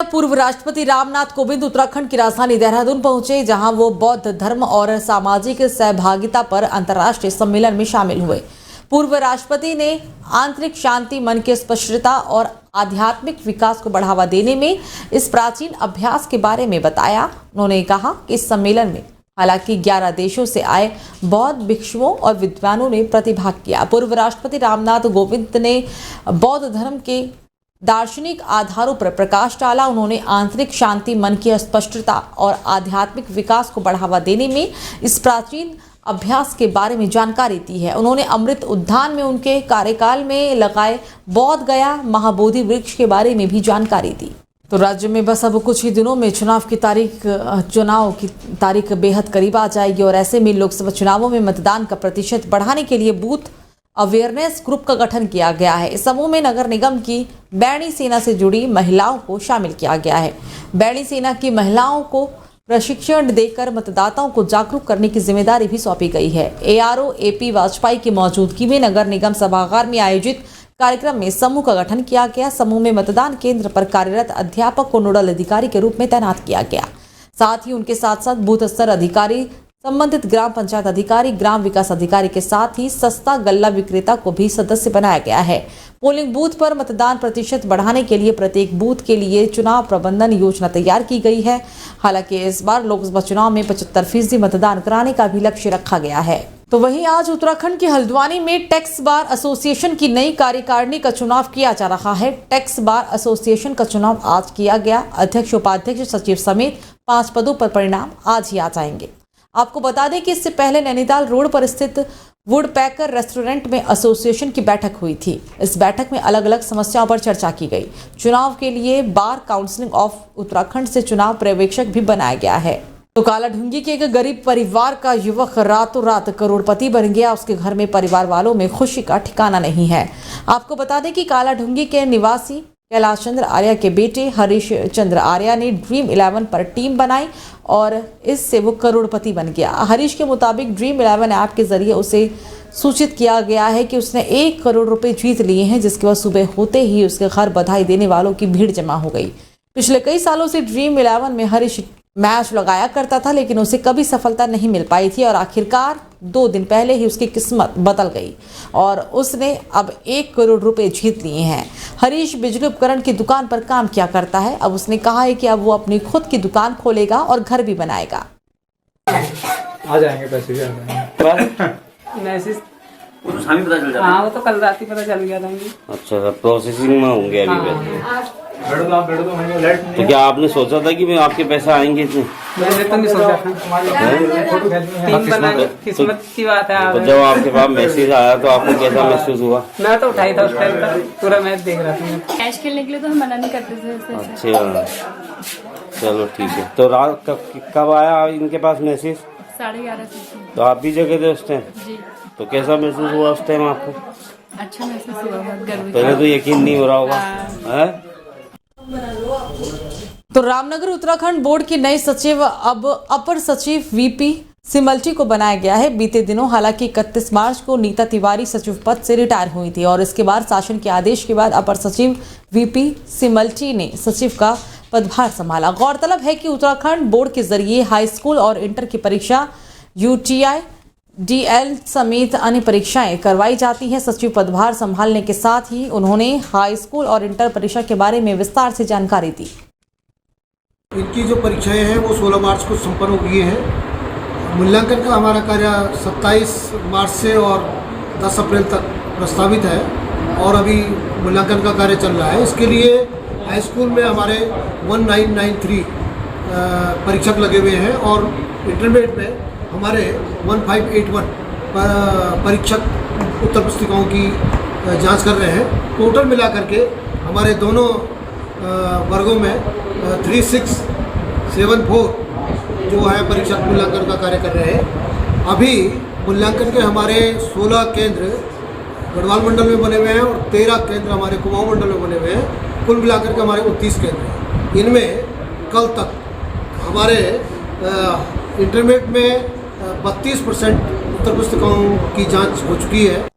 पूर्व राष्ट्रपति रामनाथ कोविंद उत्तराखंड की राजधानी देहरादून पहुंचे, जहां वो बौद्ध धर्म और सामाजिक सहभागिता पर अंतर्राष्ट्रीय सम्मेलन में शामिल हुए। पूर्व राष्ट्रपति ने आंतरिक शांति, मन की स्पष्टता और आध्यात्मिक विकास को बढ़ावा देने में इस प्राचीन अभ्यास के बारे में बताया। उन्होंने कहा कि इस सम्मेलन में हालांकि 11 देशों से आए बौद्ध भिक्षुओं और विद्वानों ने प्रतिभाग किया। पूर्व राष्ट्रपति रामनाथ कोविंद ने बौद्ध धर्म के दार्शनिक आधारों पर प्रकाश डाला। उन्होंने आंतरिक शांति, मन की स्पष्टता और आध्यात्मिक विकास को बढ़ावा देने में इस प्राचीन अभ्यास के बारे में जानकारी दी है। उन्होंने अमृत उद्यान में उनके कार्यकाल में लगाए बोध गया महाबोधि वृक्ष के बारे में भी जानकारी दी। तो राज्य में बस अब कुछ ही दिनों में चुनाव की तारीख बेहद करीब आ जाएगी और ऐसे में लोकसभा चुनावों में मतदान का प्रतिशत बढ़ाने के लिए बूथ अवेयरनेस ग्रुप का गठन किया गया है। इस समूह में नगर निगम की बैणी सेना से जुड़ी महिलाओं को शामिल किया गया है। बैणी सेना की महिलाओं को प्रशिक्षण देकर मतदाताओं को जागरूक करने की जिम्मेदारी भी सौंपी गई है। ARO AP वाजपेयी की मौजूदगी में नगर निगम सभागार में आयोजित कार्यक्रम में समूह का गठन किया गया। समूह में मतदान केंद्र पर कार्यरत अध्यापक को नोडल अधिकारी के रूप में तैनात किया गया। साथ ही उनके साथ साथ बूथ स्तर अधिकारी, संबंधित ग्राम पंचायत अधिकारी, ग्राम विकास अधिकारी के साथ ही सस्ता गल्ला विक्रेता को भी सदस्य बनाया गया है। पोलिंग बूथ पर मतदान प्रतिशत बढ़ाने के लिए प्रत्येक बूथ के लिए चुनाव प्रबंधन योजना तैयार की गई है। हालांकि इस बार लोकसभा चुनाव में 75% मतदान कराने का भी लक्ष्य रखा गया है। तो वहीं आज उत्तराखंड के हल्द्वानी में टैक्स बार एसोसिएशन की नई कार्यकारिणी का चुनाव किया जा रहा है। टैक्स बार एसोसिएशन का चुनाव आज किया गया। अध्यक्ष, उपाध्यक्ष, सचिव समेत 5 पदों पर परिणाम आज ही आ जाएंगे। आपको बता दें कि इससे पहले नैनीताल रोड पर स्थित वुड पैकर रेस्टोरेंट में एसोसिएशन की बैठक हुई थी। इस बैठक में अलग अलग समस्याओं पर चर्चा की गई। चुनाव के लिए बार काउंसिल ऑफ उत्तराखंड से चुनाव पर्यवेक्षक भी बनाया गया है। तो कालाढूंगी के एक गरीब परिवार का युवक रातों रात करोड़पति बन गया। उसके घर में परिवार वालों में खुशी का ठिकाना नहीं है। आपको बता दें कि कालाढूंगी के निवासी कैलाश चंद्र आर्या के बेटे हरीश चंद्र आर्या ने ड्रीम 11 पर टीम बनाई और इससे वो करोड़पति बन गया। हरीश के मुताबिक ड्रीम 11 ऐप के जरिए उसे सूचित किया गया है कि उसने 1 करोड़ रुपए जीत लिए हैं, जिसके बाद सुबह होते ही उसके घर बधाई देने वालों की भीड़ जमा हो गई। पिछले कई सालों से ड्रीम 11 में हरीश मैच लगाया करता था, लेकिन उसे कभी सफलता नहीं मिल पाई थी और आखिरकार 2 दिन पहले ही उसकी किस्मत बदल गई और उसने अब 1 करोड़ रुपए जीत लिए हैं। हरीश बिजली उपकरण की दुकान पर काम किया करता है। अब उसने कहा है कि अब वो अपनी खुद की दुकान खोलेगा और घर भी बनाएगा। आ जाएंगे पैसे भी आ जाएंगे। मैसेज वो तो शामी पता चल जाता है। हाँ, वो तो कल रात ही पता चल गया था मुझे। अच्छा, प्रोसेसिंग में होंगे अभी पैसे। बैठो तो मैंने लाइट तो क्या आपने सोचा था कि मैं आपके पैसे आएंगे इतने? मैंने तो नहीं सोचा था। टीम बना किस्मत की बात है। तो जब आपके पास मैसेज आया तो आपको कैसा महसूस हुआ? मैं तो उठाई था उस टाइम तक, पूरा मैच देख रहा था। कैश खेलने के लिए तो हम मना नहीं करते थे। अच्छा, चलो ठीक है। तो रात कब आया इनके पास मैसेज? 11:30 से। तो आप भी जगह थे उस टाइम? जी। तो कैसा महसूस हुआ उस टाइम आपको? अच्छा महसूस हुआ, बहुत गर्व। पहले तो यकीन नहीं हो रहा होगा, है? तो रामनगर उत्तराखंड बोर्ड की नई सचिव अब अपर सचिव VP सिमल्टी को बनाया गया है। बीते दिनों हालांकि 31 मार्च को नीता तिवारी सचिव पद से रिटायर हुई थी और इसके बाद शासन के आदेश के बाद अपर सचिव VP सिमल्टी ने सचिव का पदभार संभाला। गौरतलब है कि उत्तराखंड बोर्ड के जरिए हाई स्कूल और इंटर की परीक्षा UTI DL समेत अन्य परीक्षाएं करवाई जाती हैं। सचिव पदभार संभालने के साथ ही उन्होंने हाई स्कूल और इंटर परीक्षा के बारे में विस्तार से जानकारी दी। इनकी जो परीक्षाएं हैं वो 16 मार्च को संपन्न हो गई हैं। मूल्यांकन का हमारा कार्य 27 मार्च से और 10 अप्रैल तक प्रस्तावित है और अभी मूल्यांकन का कार्य चल रहा है। इसके लिए हाई स्कूल में हमारे 1993 परीक्षक लगे हुए हैं और इंटरमीडिएट में हमारे 1581 परीक्षक उत्तर पुस्तिकाओं की जांच कर रहे हैं। टोटल मिलाकर के हमारे दोनों वर्गों में 3674 जो है परीक्षक मूल्यांकन का कार्य कर रहे हैं। अभी मूल्यांकन के हमारे 16 केंद्र गढ़वाल मंडल में बने हुए हैं और 13 केंद्र हमारे कुमाऊं मंडल में बने हुए हैं। कुल मिलाकर के हमारे 29 केंद्र हैं। इनमें कल तक हमारे इंटरमीडिएट में 32% उत्तर पुस्तिकाओं की जांच हो चुकी है।